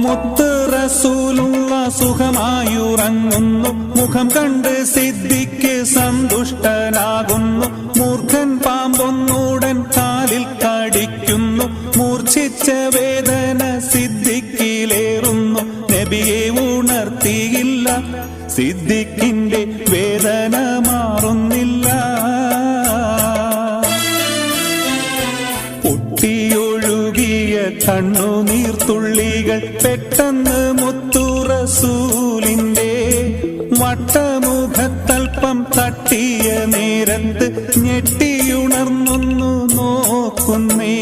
മുത്ത് റസൂലുള്ള സുഖമായുറങ്ങുന്നു. മുഖം കണ്ട് സിദ്ദിഖ് സന്തുഷ്ടനാകുന്നു. മൂർഖൻ പാമ്പൊന്നൂടൻ കാലിൽ കടിക്കുന്നു. മൂർച്ഛിച്ച വേദന സിദ്ദിഖിലേറുന്നു. നബിയെ ഉണർത്തിയില്ല, സിദ്ദിഖിന്റെ വേദന മാറുന്നില്ല. പൊട്ടിയൊഴുകിയ കണ്ണുനീർത്തുള്ളികൾ പെട്ടെന്ന് മുത്തു റസൂലിന്റെ വട്ടമുഖത്തൽപ്പം തട്ടിയ നേരത്ത് ഞെട്ടിയുണർന്നൊന്നു നോക്കുന്നേ.